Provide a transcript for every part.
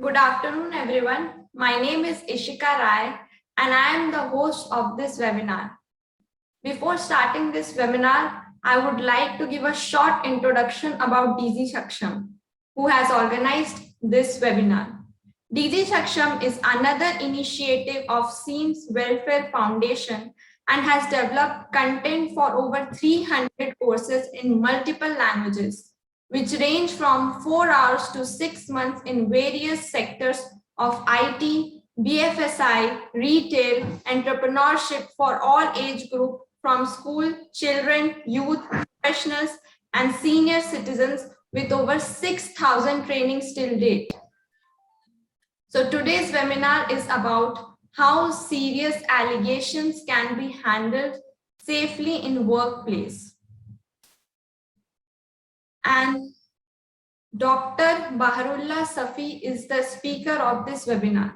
Good afternoon, everyone. My name is Ishika Rai, and I am the host of this webinar. Before starting this webinar, I would like to give a short introduction about DZ Saksham, who has organized this webinar. DZ Saksham is another initiative of SEMS Welfare Foundation and has developed content for over 300 courses in multiple languages, which range from 4 hours to 6 months in various sectors of IT, BFSI, retail, entrepreneurship for all age group from school, children, youth, professionals, and senior citizens with over 6,000 trainings till date. So today's webinar is about how serious allegations can be handled safely in workplace. And Dr. Baharullah Safi is the speaker of this webinar.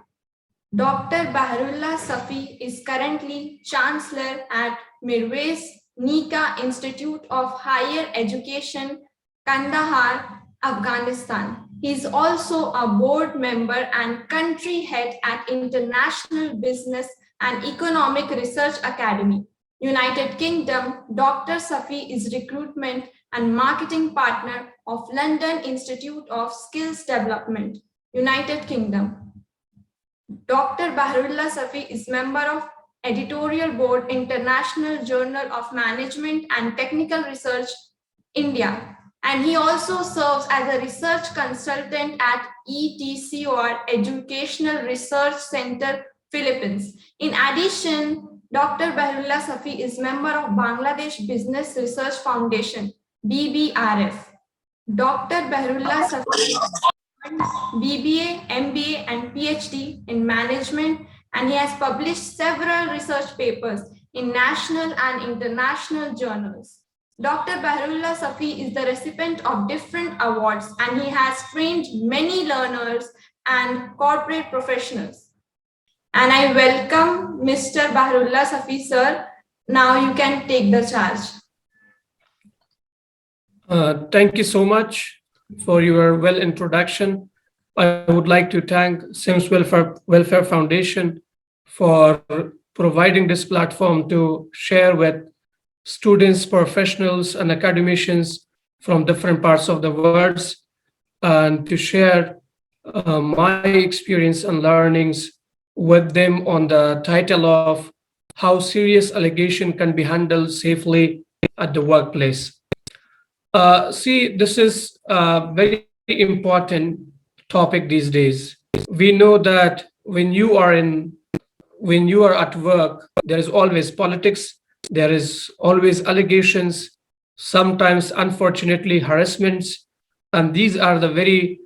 Dr. Baharullah Safi is currently Chancellor at Mirwais Nika Institute of Higher Education, Kandahar, Afghanistan. He is also a board member and country head at International Business and Economic Research Academy, United Kingdom. Dr. Safi is recruitment and marketing partner of London Institute of Skills Development, United Kingdom. Dr. Baharullah Safi is member of editorial board, International Journal of Management and Technical Research, India. And he also serves as a research consultant at ETCOR, Educational Research Center, Philippines. In addition, Dr. Baharullah Safi is member of Bangladesh Business Research Foundation, BBRF. Dr. Baharullah Safi BBA, MBA, and PhD in management, and he has published several research papers in national and international journals. Dr. Baharullah Safi is the recipient of different awards, and he has trained many learners and corporate professionals. And I welcome Mr. Baharullah Safi, sir. Now you can take the charge. Thank you so much for your well introduction. I would like to thank SEMS Welfare Foundation for providing this platform to share with students, professionals, and academicians from different parts of the world, and to share my experience and learnings with them on the title of how serious allegation can be handled safely at the workplace. See, this is a very important topic these days. We know that when you are at work, there is always politics, there is always allegations, sometimes unfortunately harassments, and these are the very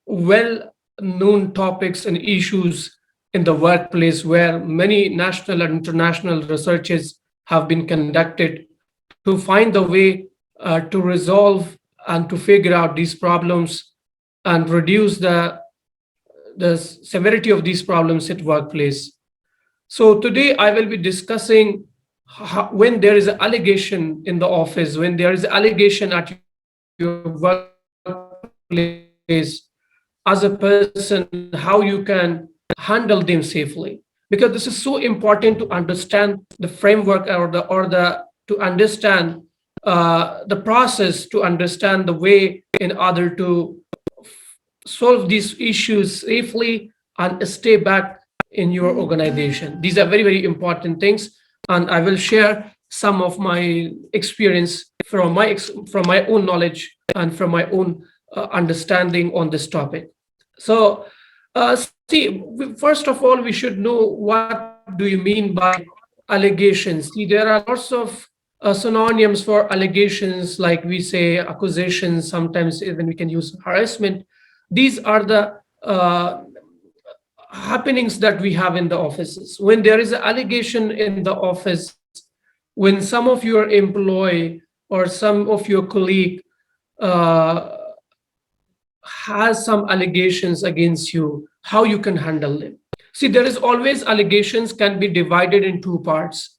well-known topics and issues in the workplace, where many national and international researches have been conducted to find the way to resolve and to figure out these problems and reduce the severity of these problems at workplace. So today I will be discussing when there is an allegation in the office, when there is an allegation at your workplace, as a person, how you can handle them safely. Because this is so important to understand the framework to understand the process, to understand the way in order to solve these issues safely and stay back in your organization. These are very, very important things, and I will share some of my experience from my own knowledge and from my own understanding on this topic. So, first of all, we should know what do you mean by allegations. See, there are lots of synonyms for allegations, like we say accusations, sometimes even we can use harassment. These are the happenings that we have in the offices. When there is an allegation in the office, when some of your employee or some of your colleague has some allegations against you, how you can handle them. See, there is always allegations can be divided in two parts.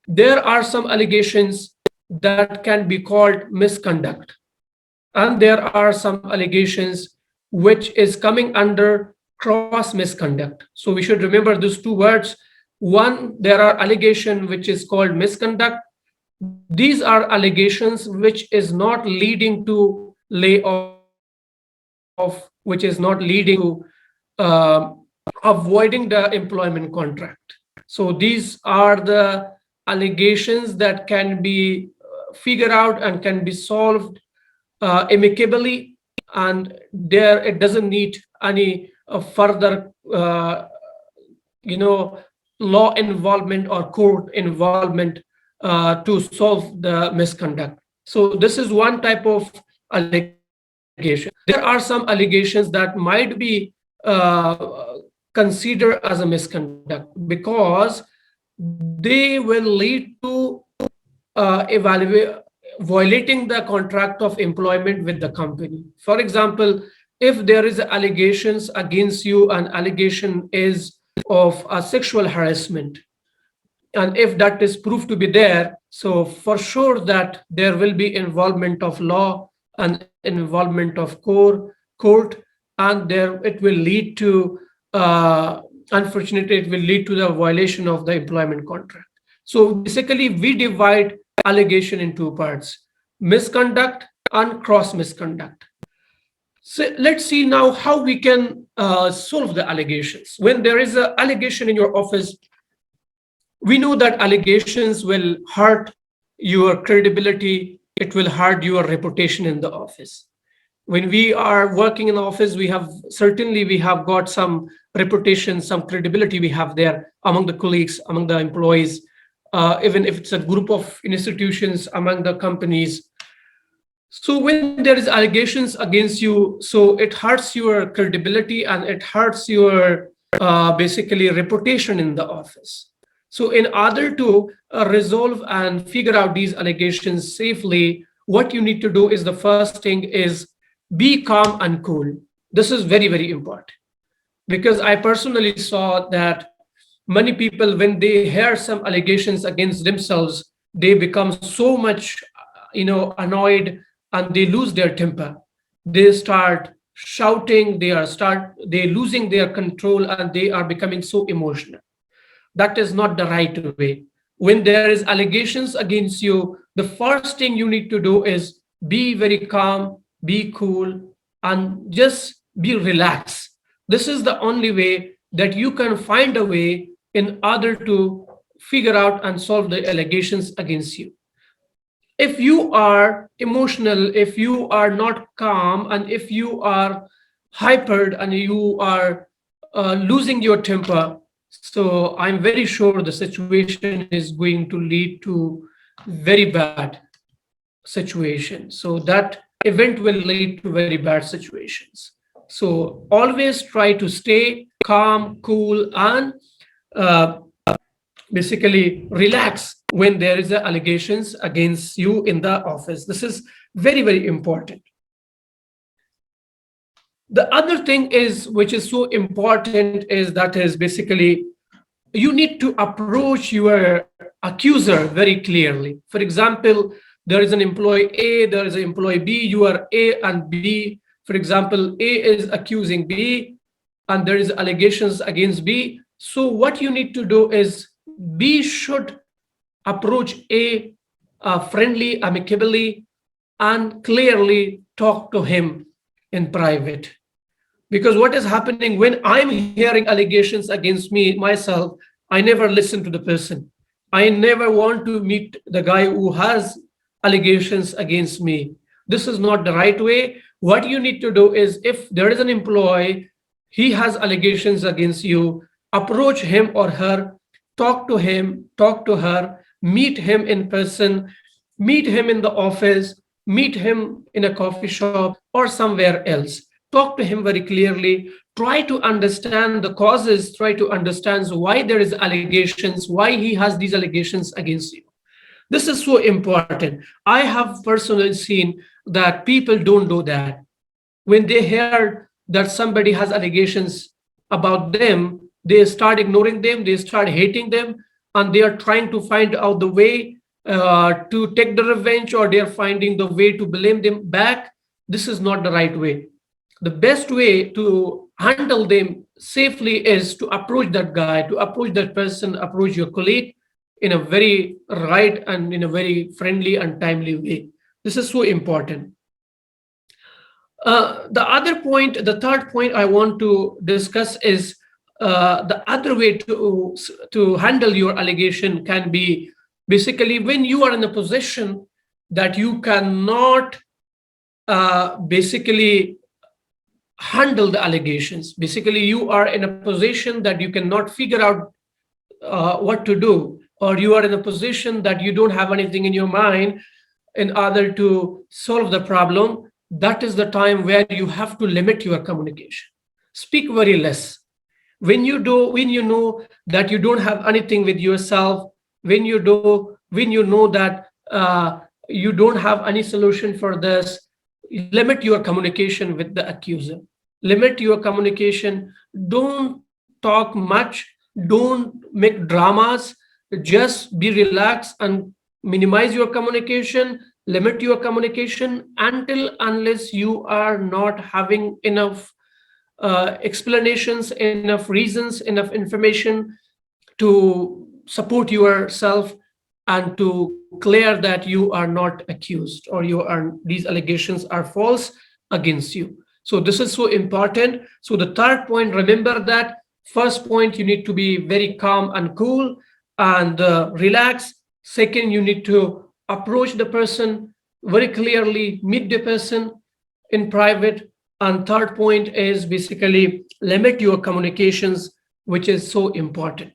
There are some allegations that can be called misconduct. and there are some allegations which is coming under cross misconduct. So we should remember these two words. One, there are allegation which is called misconduct. These are allegations which is not leading to layoff, which is not leading to avoiding the employment contract. So these are the allegations that can be figured out and can be solved amicably, and there it doesn't need any further law involvement or court involvement to solve the misconduct. So this is one type of allegation. There are some allegations that might be considered as a misconduct because they will lead to evaluate violating the contract of employment with the company. For example, if there is allegations against you, an allegation is of a sexual harassment, and if that is proved to be there, so for sure that there will be involvement of law and involvement of court, and there it will lead to unfortunately it will lead to the violation of the employment contract. So basically we divide allegation in two parts: misconduct and cross misconduct. So let's see now how we can solve the allegations. When there is an allegation in your office, we know that allegations will hurt your credibility, it will hurt your reputation in the office. When we are working in the office, we have got some reputation, some credibility we have there among the colleagues, among the employees, even if it's a group of institutions among the companies. So when there is allegations against you, so it hurts your credibility and it hurts your basically reputation in the office. So in order to resolve and figure out these allegations safely, what you need to do is the first thing is be calm and cool. This is very, very important, because I personally saw that many people, when they hear some allegations against themselves, they become so much, annoyed, and they lose their temper. They start shouting, they losing their control, and they are becoming so emotional. That is not the right way. When there is allegations against you, the first thing you need to do is be very calm, be cool, and just be relaxed. This is the only way that you can find a way in order to figure out and solve the allegations against you. If you are emotional, if you are not calm, and if you are hypered and you are losing your temper, so I'm very sure the situation is going to lead to very bad situation. So that event will lead to very bad situations. So always try to stay calm, cool, and uh, basically relax when there is allegations against you in the office. This is very, very important. The other thing is, which is so important, is that is basically you need to approach your accuser very clearly. For example, there is an employee A, there is an employee B, you are A and B. For example, A is accusing B and there is allegations against B. So what you need to do is B should approach A friendly, amicably, and clearly talk to him in private. Because what is happening when I'm hearing allegations against me myself, I never listen to the person. I never want to meet the guy who has allegations against me. This is not the right way. What you need to do is, if there is an employee, he has allegations against you, approach him or her, talk to him, talk to her, meet him in person, meet him in the office, meet him in a coffee shop or somewhere else. Talk to him very clearly, try to understand the causes, try to understand why there is allegations, why he has these allegations against you. This is so important. I have personally seen that people don't do that. When they hear that somebody has allegations about them, they start ignoring them, they start hating them, and they are trying to find out the way to take the revenge, or they are finding the way to blame them back. This is not the right way. The best way to handle them safely is to approach that guy, to approach that person, approach your colleague in a very right and in a very friendly and timely way. This is so important. The other point, the third point I want to discuss is the other way to handle your allegation can be basically when you are in a position that you cannot basically handle the allegations. Basically, you are in a position that you cannot figure out what to do, or you are in a position that you don't have anything in your mind in order to solve the problem. That is the time where you have to limit your communication. Speak very less. When you know that you don't have anything with yourself, when you know that you don't have any solution for this, limit your communication with the accuser. Limit your communication. Don't talk much. Don't make dramas. Just be relaxed and minimize your communication. Limit your communication until unless you are not having enough explanations, enough reasons, enough information to support yourself and to clear that you are not accused or you are these allegations are false against you. So this is so important. So the third point, remember that first point, you need to be very calm and cool and relax. Second, you need to approach the person very clearly, meet the person in private. And third point is basically limit your communications, which is so important.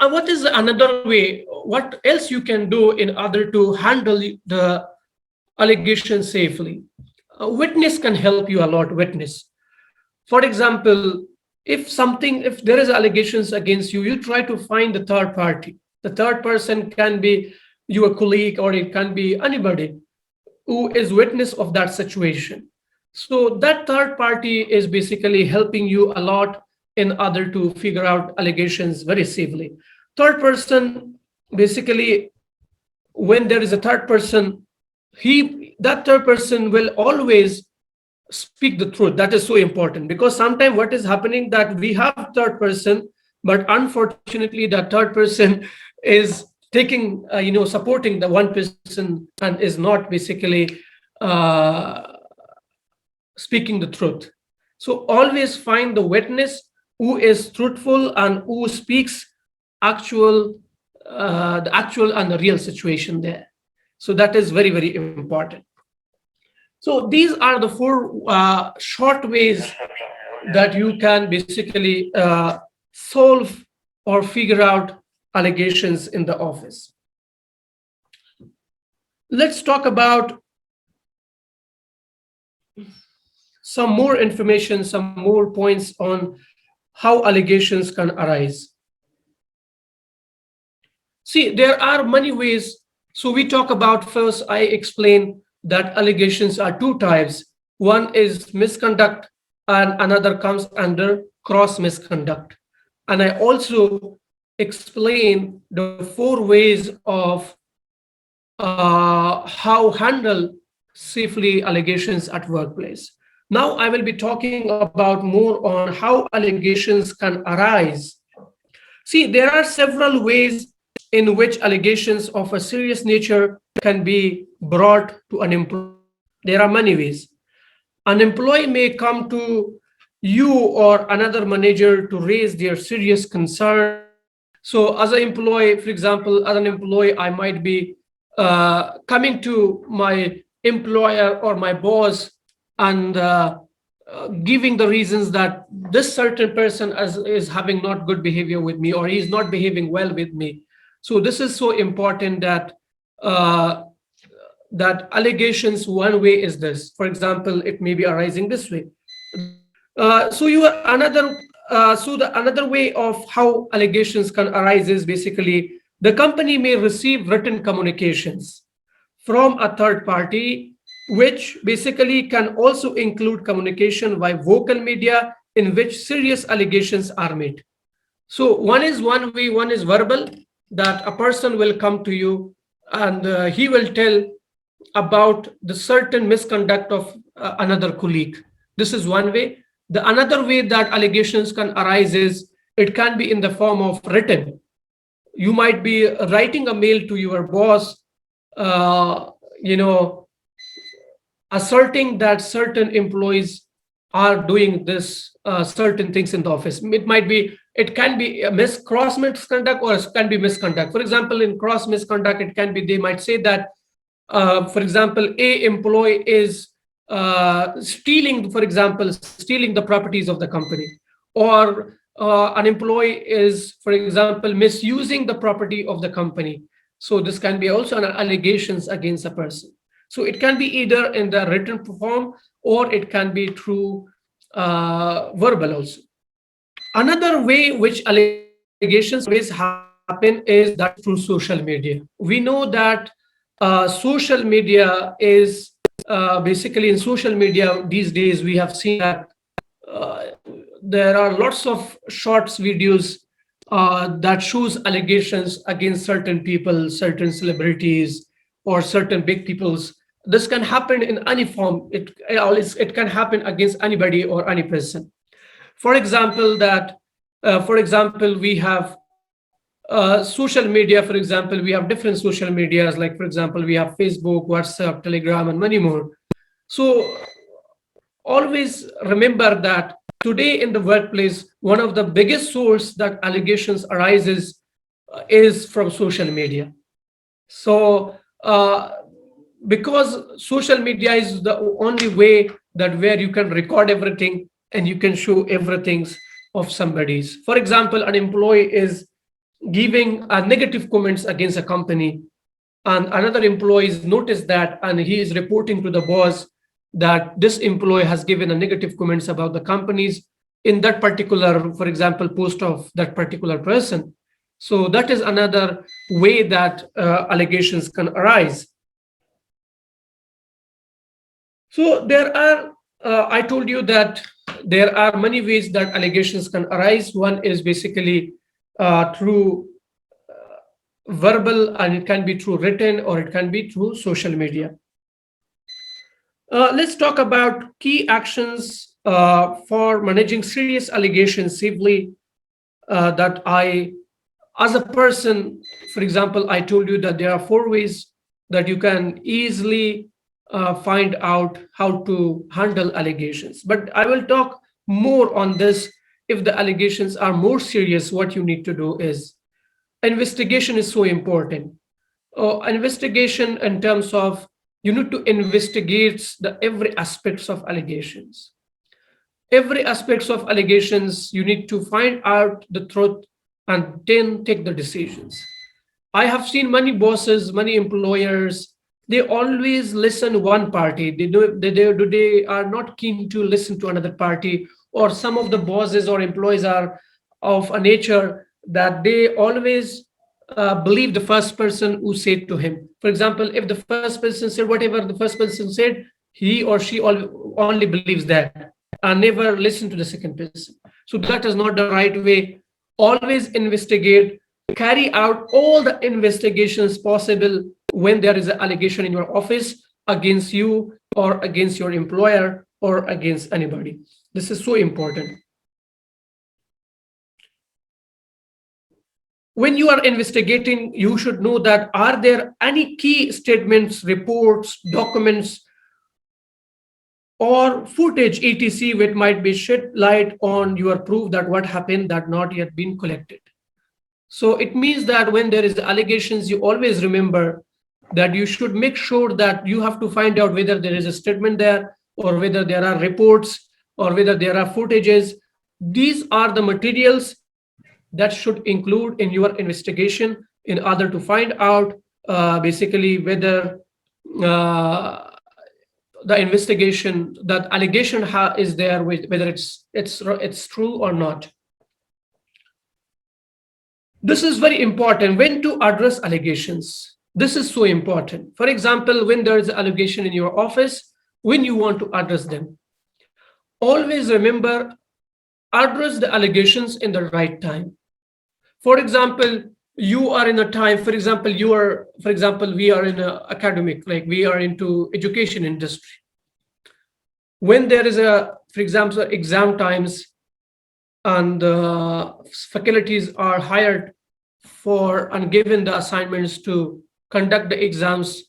What is another way? What else you can do in order to handle the allegation safely? A witness can help you a lot. Witness, for example, if there is allegations against you, you try to find the third party. The third person can be your colleague or it can be anybody who is witness of that situation. So that third party is basically helping you a lot in order to figure out allegations very safely. Third person, basically, when there is a third person, that third person will always speak the truth. That is so important because sometimes what is happening that we have third person, but unfortunately that third person is taking, supporting the one person and is not basically speaking the truth. So always find the witness who is truthful and who speaks the actual and the real situation there. So that is very, very important. So these are the four short ways that you can basically solve or figure out allegations in the office. Let's talk about some more information, some more points on how allegations can arise. See, there are many ways. So we talk about first, I explain that allegations are two types. One is misconduct and another comes under cross misconduct. And I also explain the four ways of how handle safely allegations at workplace. Now I will be talking about more on how allegations can arise. See, there are several ways in which allegations of a serious nature can be brought to an employee. There are many ways. An employee may come to you or another manager to raise their serious concern. So as an employee, for example, as an employee, I might be coming to my employer or my boss and giving the reasons that this certain person is having not good behavior with me or he's not behaving well with me. So this is so important that that allegations, one way is this. For example, it may be arising this way. Another way of how allegations can arise is basically the company may receive written communications from a third party, which basically can also include communication by vocal media in which serious allegations are made. So one way, one is verbal, that a person will come to you and he will tell about the certain misconduct of another colleague. This is one way. The another way that allegations can arise is it can be in the form of written. You might be writing a mail to your boss, uh, you know, asserting that certain employees are doing this certain things in the office. It can be a cross misconduct, or it can be misconduct. For example, in cross misconduct, it can be, they might say that, for example, a employee is stealing, for example, stealing the properties of the company, or an employee is, for example, misusing the property of the company. So this can be also an allegations against a person. So it can be either in the written form, or it can be through verbal also. Another way which allegations always happen is that is through social media. We know that social media is basically, in social media these days we have seen that uh, there are lots of shorts videos that shows allegations against certain people, certain celebrities, or certain big peoples. This can happen in any form. It can happen against anybody or any person. For example, for example, we have social media. For example, we have different social medias. Like, for example, we have Facebook, WhatsApp, Telegram, and many more. So always remember that today in the workplace, one of the biggest source that allegations arises is from social media. So because social media is the only way that where you can record everything and you can show everything of somebody's. For example, an employee is giving negative comments against a company, and another employee is noticed that, and he is reporting to the boss that this employee has given a negative comments about the companies in that particular, for example, post of that particular person. So that is another way that allegations can arise. So there are, I told you that there are many ways that allegations can arise. One is basically through verbal, and it can be through written, or it can be through social media. Let's talk about key actions for managing serious allegations safely. That as a person, for example, I told you that there are 4 ways that you can easily find out how to handle allegations. But I will talk more on this. If the allegations are more serious, what you need to do is investigation is so important. Investigation in terms of, you need to investigate the every aspects of allegations. Every aspects of allegations, you need to find out the truth and then take the decisions. I have seen many bosses, many employers, they always listen one party. They are not keen to listen to another party. Or some of the bosses or employees are of a nature that they always believe the first person who said to him. For example, if the first person said whatever the first person said, he or she only believes that and never listen to the second person. So that is not the right way. Always investigate, carry out all the investigations possible when there is an allegation in your office against you, or against your employer, or against anybody. This is so important. When you are investigating, you should know that are there any key statements, reports, documents, or footage etc which might be shed light on your proof that what happened that not yet been collected. So it means that when there is allegations, you always remember that you should make sure that you have to find out whether there is a statement there, or whether there are reports, or whether there are footages. These are the materials that should include in your investigation in order to find out basically whether uh, the investigation, that allegation is there, whether it's true or not. This is very important when to address allegations. This is so important. For example, when there is an allegation in your office, when you want to address them, always remember, address the allegations in the right time. For example, you are in a time, for example, we are in a academic, like we are into education industry. When there is for example, exam times, and faculties are hired for and given the assignments to conduct the exams,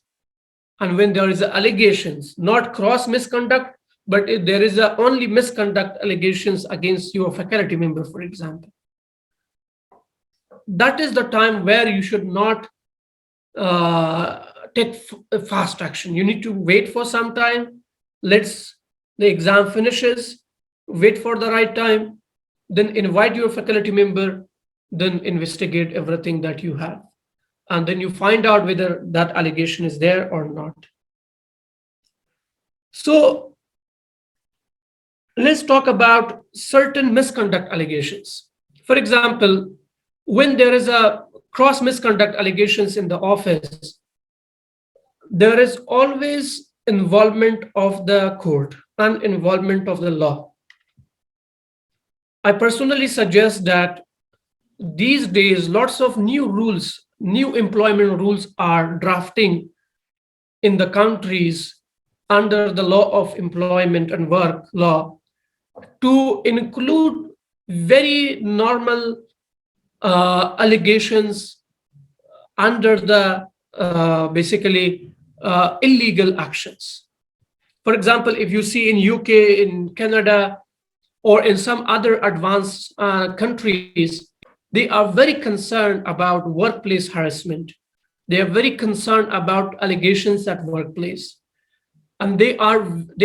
and when there is allegations, not cross misconduct, but if there is only misconduct allegations against your faculty member, for example, that is the time where you should not take fast action. You need to wait for some time. Let's the exam finishes, wait for the right time, then invite your faculty member, then investigate everything that you have, and then you find out whether that allegation is there or not. So let's talk about certain misconduct allegations. For example, when there is a cross misconduct allegations in the office, there is always involvement of the court and involvement of the law. I personally suggest that these days lots of new rules, new employment rules are drafting in the countries under the law of employment and work law to include very normal allegations under the basically illegal actions. For example, if you see in UK, in Canada, or in some other advanced countries, they are very concerned about workplace harassment. They are very concerned about allegations at workplace, and they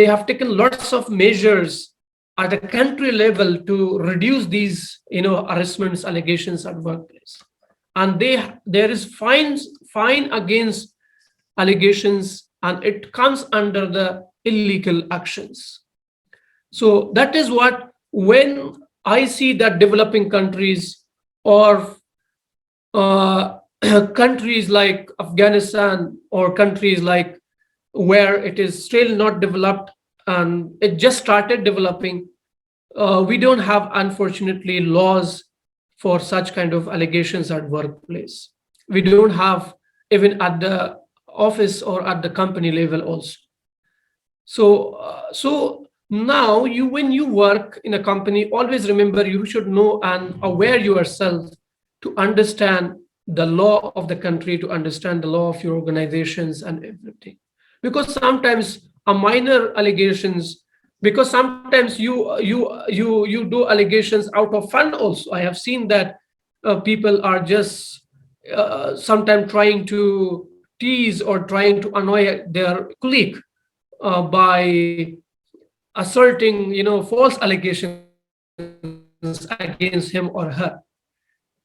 have taken lots of measures at a country level to reduce these harassments allegations at workplace. And there is fine against allegations, and it comes under the illegal actions. So that is what, when I see that developing countries or countries like Afghanistan or countries like where it is still not developed and it just started developing, we don't have, unfortunately, laws for such kind of allegations at workplace. We don't have even at the office or at the company level also. So now when you work in a company, always remember you should know and aware yourself to understand the law of the country, to understand the law of your organizations and everything. Because sometimes a minor allegations, because sometimes you do allegations out of fun also. I have seen that people are just sometimes trying to tease or trying to annoy their colleague by asserting false allegations against him or her,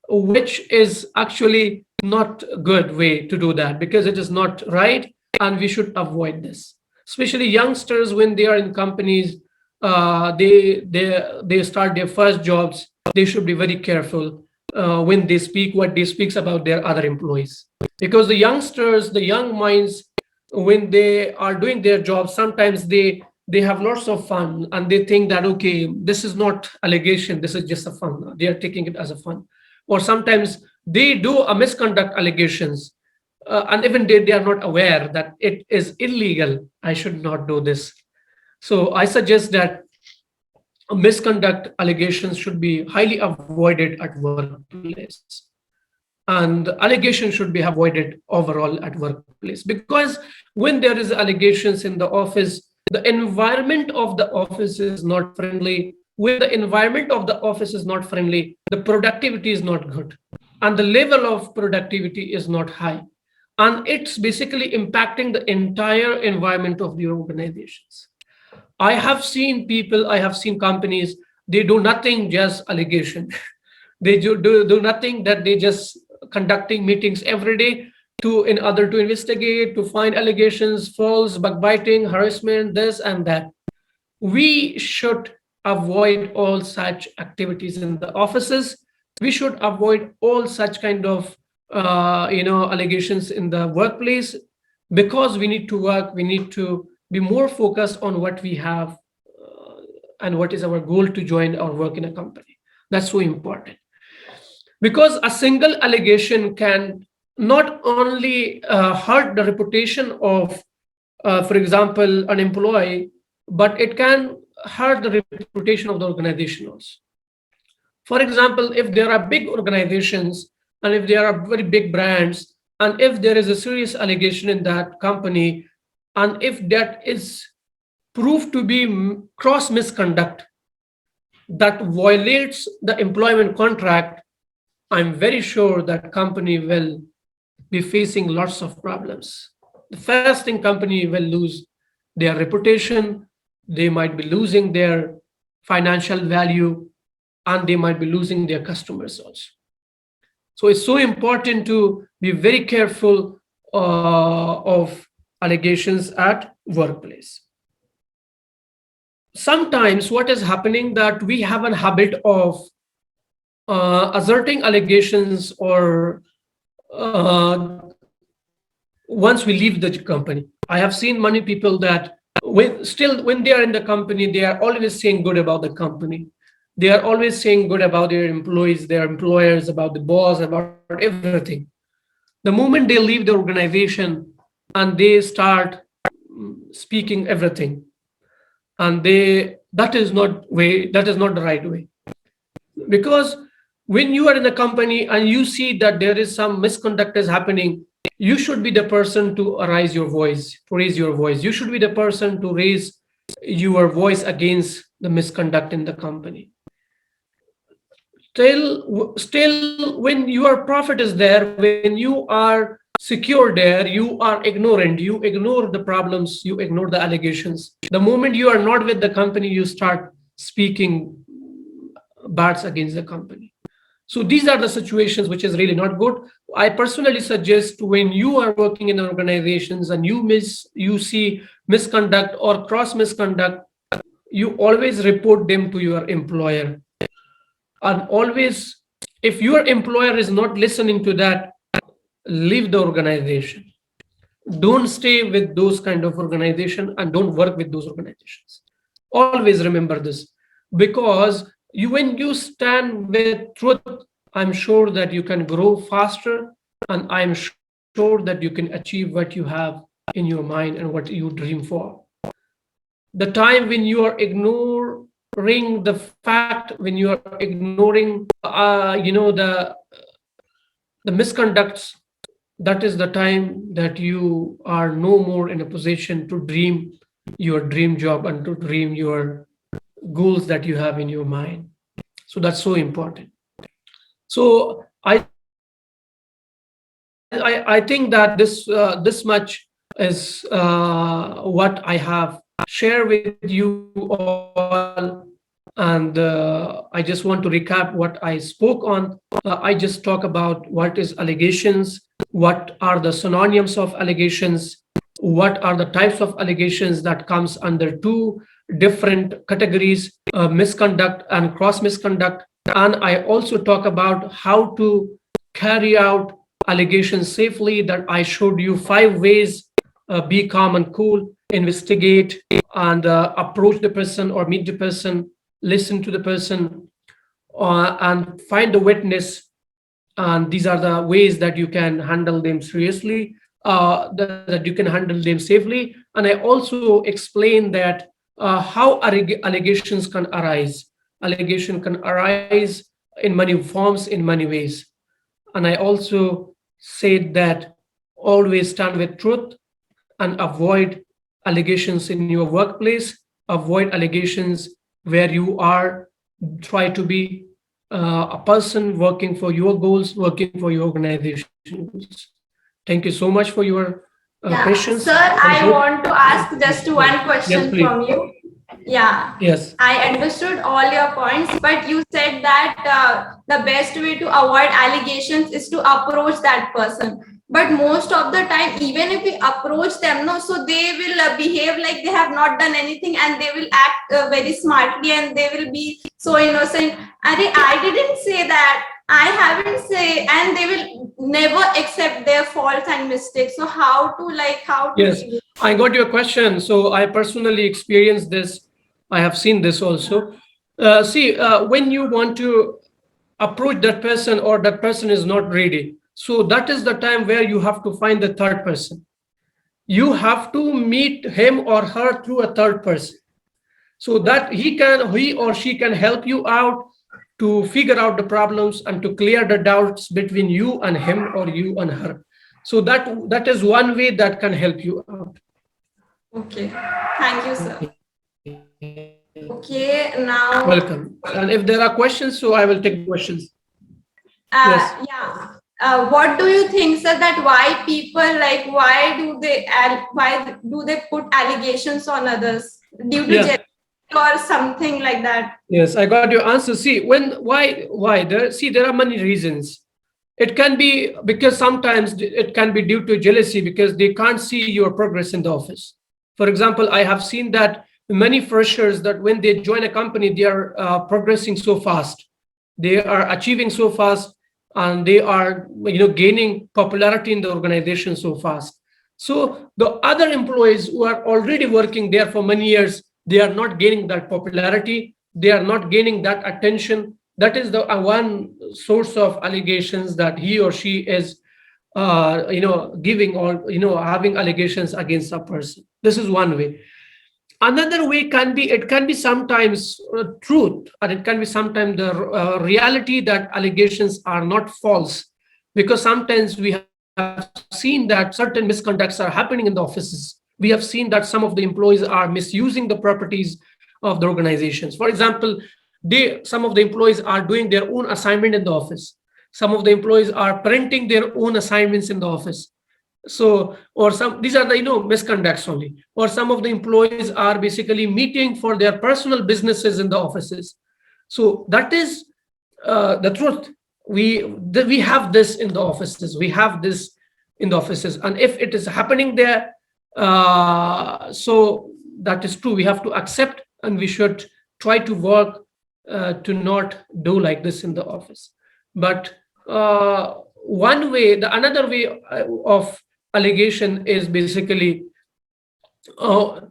which is actually not a good way to do that, because it is not right, and we should avoid this. Especially youngsters, when they are in companies, they start their first jobs, they should be very careful when they speak what they speaks about their other employees, because the youngsters, the young minds, when they are doing their jobs, sometimes they have lots of fun and they think that, okay, this is not allegation, this is just a fun, they are taking it as a fun. Or sometimes they do a misconduct allegations, and even they are not aware that it is illegal, I should not do this. So I suggest that misconduct allegations should be highly avoided at workplace, and allegations should be avoided overall at workplace, because when there is allegations in the office, the environment of the office is not friendly. When the environment of the office is not friendly, the productivity is not good, and the level of productivity is not high, and it's basically impacting the entire environment of the organizations. I have seen people, I have seen companies, they do nothing, just allegation. They do nothing, that they just conducting meetings every day to in order to investigate, to find allegations, false, backbiting, harassment, this and that. We should avoid all such activities in the offices. We should avoid all such kind of allegations in the workplace, because we need to work, we need to be more focused on what we have, and what is our goal to join or work in a company. That's so important. because a single allegation can not only hurt the reputation of, for example, an employee, but it can hurt the reputation of the organization also. For example, if there are big organizations and if there are very big brands, and if there is a serious allegation in that company, and if that is proved to be cross misconduct that violates the employment contract, I'm very sure that company will be facing lots of problems. The first thing, company will lose their reputation, they might be losing their financial value, and they might be losing their customers also. So it's so important to be very careful of allegations at workplace. Sometimes what is happening that we have a habit of asserting allegations or once we leave the company. I have seen many people that when they are in the company, they are always saying good about the company. They are always saying good about their employees, their employers, about the boss, about everything. The moment they leave the organization and they start speaking everything, and that is not the right way. Because when you are in a company and you see that there is some misconduct is happening, you should be the person to raise your voice, you should be the person to raise your voice against the misconduct in the company. Still, when your profit is there, when you are secure there, you are ignorant, you ignore the problems, you ignore the allegations. The moment you are not with the company, you start speaking bad against the company. So these are the situations which is really not good. I personally suggest, when you are working in organizations and you see misconduct or cross misconduct, you always report them to your employer. And always, if your employer is not listening to that, leave the organization. Don't stay with those kind of organization and don't work with those organizations. Always remember this, because when you stand with truth, I'm sure that you can grow faster, and I'm sure that you can achieve what you have in your mind and what you dream for. The time when you are ignoring the fact, when you are ignoring the misconducts, that is the time that you are no more in a position to dream your dream job and to dream your goals that you have in your mind. So that's so important. So I think that this much is what I have shared with you all, and I just want to recap what I spoke on. I just talk about what is allegations, what are the synonyms of allegations, what are the types of allegations that comes under two different categories, misconduct and cross misconduct. And I also talk about how to carry out allegations safely, that I showed you 5 ways: be calm and cool, investigate, and approach the person or meet the person, listen to the person, and find the witness. And these are the ways that you can handle them seriously, that you can handle them safely. And I also explain that how allegations can arise. Allegation can arise in many forms, in many ways. And I also said that always stand with truth and avoid allegations in your workplace, avoid allegations where you are, try to be a person working for your goals, working for your organization goals. Thank you so much for your Yeah, patience. sir, I want to ask just one Yes, question please. from you. Yeah, Yes. I understood all your points, but you said that the best way to avoid allegations is to approach that person. But most of the time, even if we approach them, no, so they will behave like they have not done anything, and they will act very smartly, and they will be so innocent. I didn't say that. I haven't say, and they will never accept their faults and mistakes. So how to Yes, I got your question. So I personally experienced this. I have seen this also. See, when you want to approach that person, or that person is not ready. So that is the time where you have to find the third person. You have to meet him or her through a third person, so that he or she can help you out to figure out the problems and to clear the doubts between you and him or you and her. So that is one way that can help you out. Okay. Thank you, sir. Okay, Welcome. now, And if there are questions, so I will take the questions. Yes. yeah. What do you think, sir, that why people, like, why do they put allegations on others due to Yeah. jealousy or something like that? Yes, I got your answer. See, why there are many reasons. It can be because sometimes it can be due to jealousy, because they can't see your progress in the office. For example, I have seen that many freshers, that when they join a company, they are progressing so fast, they are achieving so fast, and they are gaining popularity in the organization so fast. So the other employees who are already working there for many years, they are not gaining that popularity, they are not gaining that attention. That is the one source of allegations, that he or she is giving, or having allegations against a person. This is one way. Another way can be, it can be sometimes truth, and it can be sometimes the reality, that allegations are not false, because sometimes we have seen that certain misconducts are happening in the offices. We have seen that some of the employees are misusing the properties of the organizations. For example, some of the employees are doing their own assignment in the office. Some of the employees are printing their own assignments in the office. So, or some, these are the misconducts only. Or some of the employees are basically meeting for their personal businesses in the offices. So that is the truth. We have this in the offices, we have this in the offices, and if it is happening there, so that is true. We have to accept, and we should try to work to not do like this in the office. But another way of allegation is basically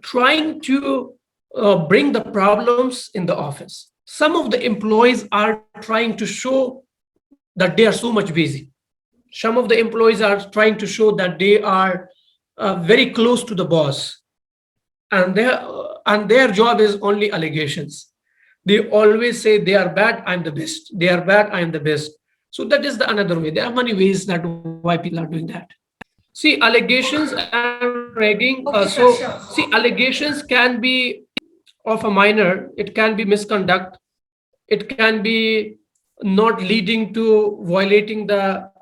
trying to bring the problems in the office. Some of the employees are trying to show that they are so much busy. Some of the employees are trying to show that they are very close to the boss, and their job is only allegations. They always say they are bad, I'm the best. They are bad, I'm the best. So that is the another way. There are many ways that why people are doing that. See, allegations and ragging. Okay, sir, sure. Allegations can be of a minor. It can be misconduct. It can be not leading to violating the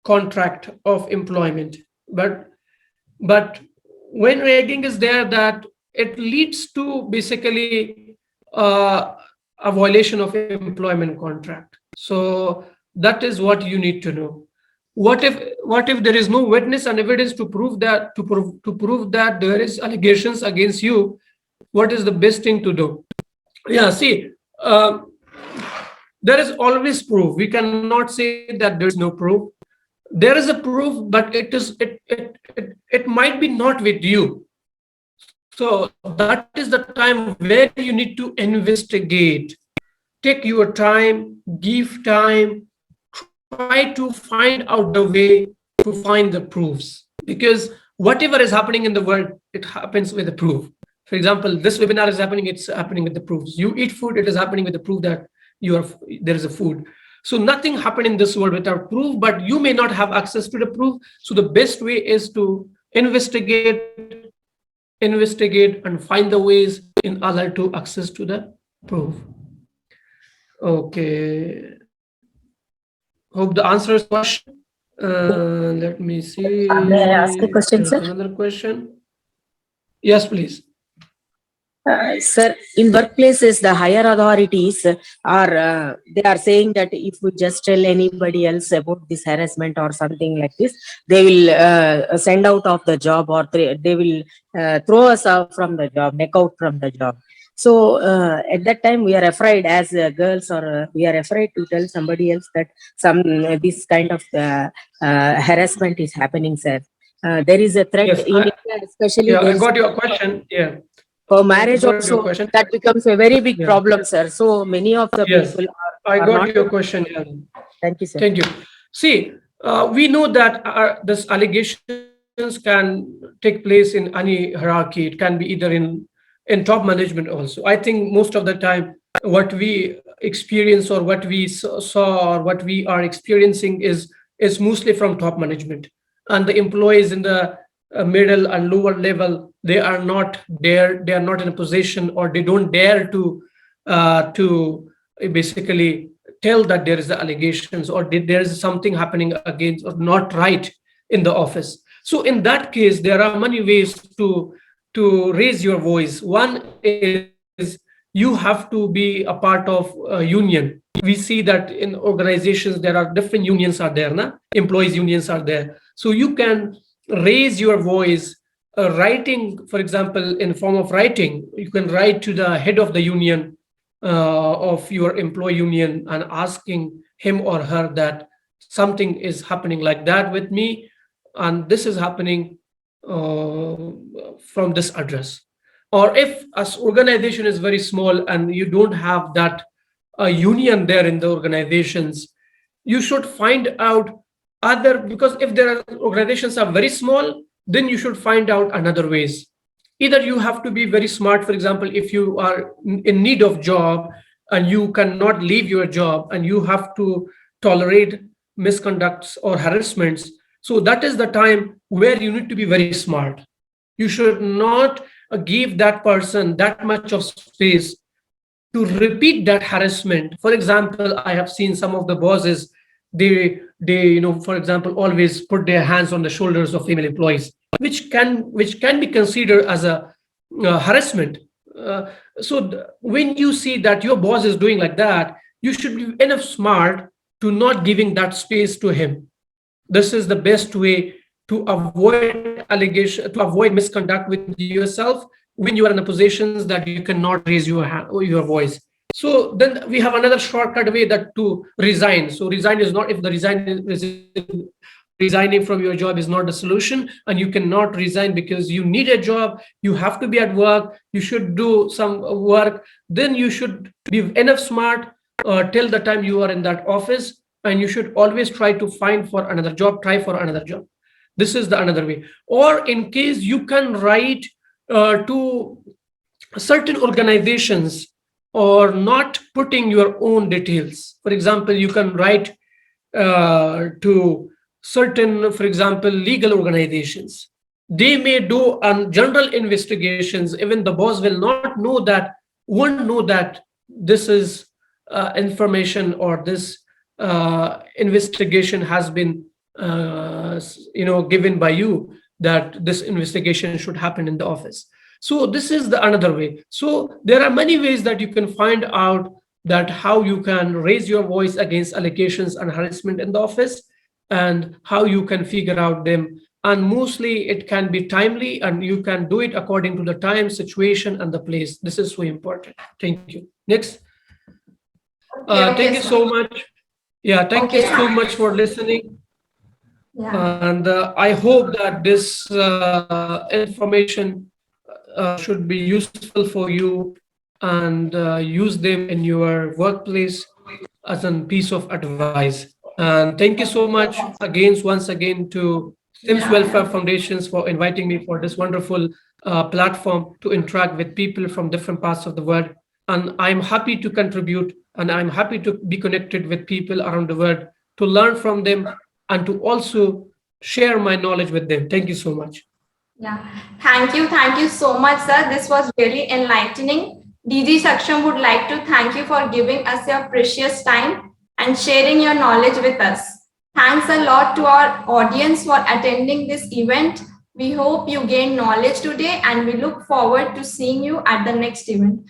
contract of employment. But when ragging is there, that it leads to basically a violation of employment contract. So that is what you need to know. What if there is no witness and evidence to prove that, to prove that there is allegations against you? What is the best thing to do? Yeah, see, there is always proof. We cannot say that there is no proof. There is a proof, but it might be not with you. So that is the time where you need to investigate. Take your time, give time, try to find out the way to find the proofs. Because whatever is happening in the world, it happens with a proof. For example, this webinar is happening, it's happening with the proofs. You eat food, it is happening with the proof that there is a food. So nothing happened in this world without proof, but you may not have access to the proof. So the best way is to investigate and find the ways in order to access to the proof. Okay. Hope the answer is question. Let me see. May I ask a question, There's sir? another question. Yes, please. Sir, in workplaces, the higher authorities they are saying that if we just tell anybody else about this harassment or something like this, they will send out of the job, or they will throw us out from the job, neck out from the job. So at that time, we are afraid as girls, or we are afraid to tell somebody else that this kind of harassment is happening, sir. There is a threat Yes, in India, especially. yeah, There I is got your question. Yeah. For marriage got your also, question. that becomes a very big Yeah. problem, sir. So many of the Yes, people I are got not. your question. Yeah. Thank you, sir. Thank you. See, we know that this allegations can take place in any hierarchy. It can be either in top management also. I think most of the time, what we experience or what we saw or what we are experiencing is mostly from top management, and the employees in the middle and lower level, they are not there. They are not in a position, or they don't dare to basically tell that there is the allegations or there is something happening against or not right in the office. So in that case, there are many ways to raise your voice. One is you have to be a part of a union. We see that in organizations there are different unions are there, na? Employees unions are there. So you can raise your voice, writing, for example, in form of writing. You can write to the head of the union, of your employee union, and asking him or her that something is happening like that with me, and this is happening uh, from this address. Or if as organization is very small and you don't have that union there in the organizations, you should find out other, because if there are organizations are very small, then you should find out another ways. Either you have to be very smart. For example, if you are in need of job and you cannot leave your job and you have to tolerate misconducts or harassments, so that is the time where you need to be very smart. You should not give that person that much of space to repeat that harassment. For example, I have seen some of the bosses, they for example, always put their hands on the shoulders of female employees, which can be considered as a harassment. When you see that your boss is doing like that, you should be enough smart to not giving that space to him. This is the best way to avoid allegation, to avoid misconduct with yourself when you are in a positions that you cannot raise your voice. So then we have another shortcut way that to resign. So resign is not, if the resigning from your job is not the solution, and you cannot resign because you need a job, you have to be at work, you should do some work, then you should be enough smart till the time you are in that office, and you should always try to find for another job, try for another job. This is the another way. Or in case you can write to certain organizations, or not putting your own details. For example, you can write to certain, for example, legal organizations. They may do general investigations. Even the boss will not know that, won't know that this is information, or this investigation has been given by you, that this investigation should happen in the office. So this is the another way. So there are many ways that you can find out that how you can raise your voice against allegations and harassment in the office, and how you can figure out them. And mostly it can be timely, and you can do it according to the time, situation, and the place. This is so important. Thank you. Next. Okay, Thank you sir. so much. Yeah, thank you Okay, so sir. much for listening. Yeah. And I hope that this information should be useful for you, and use them in your workplace as a piece of advice. And thank you so much again, once again, to SIMS Welfare Foundations for inviting me for this wonderful platform to interact with people from different parts of the world. And I'm happy to contribute, and I'm happy to be connected with people around the world, to learn from them, and to also share my knowledge with them. Thank you so much. Yeah. Thank you so much, sir. This was really enlightening. DG Saksham would like to thank you for giving us your precious time and sharing your knowledge with us. Thanks a lot to our audience for attending this event. We hope you gained knowledge today, and we look forward to seeing you at the next event.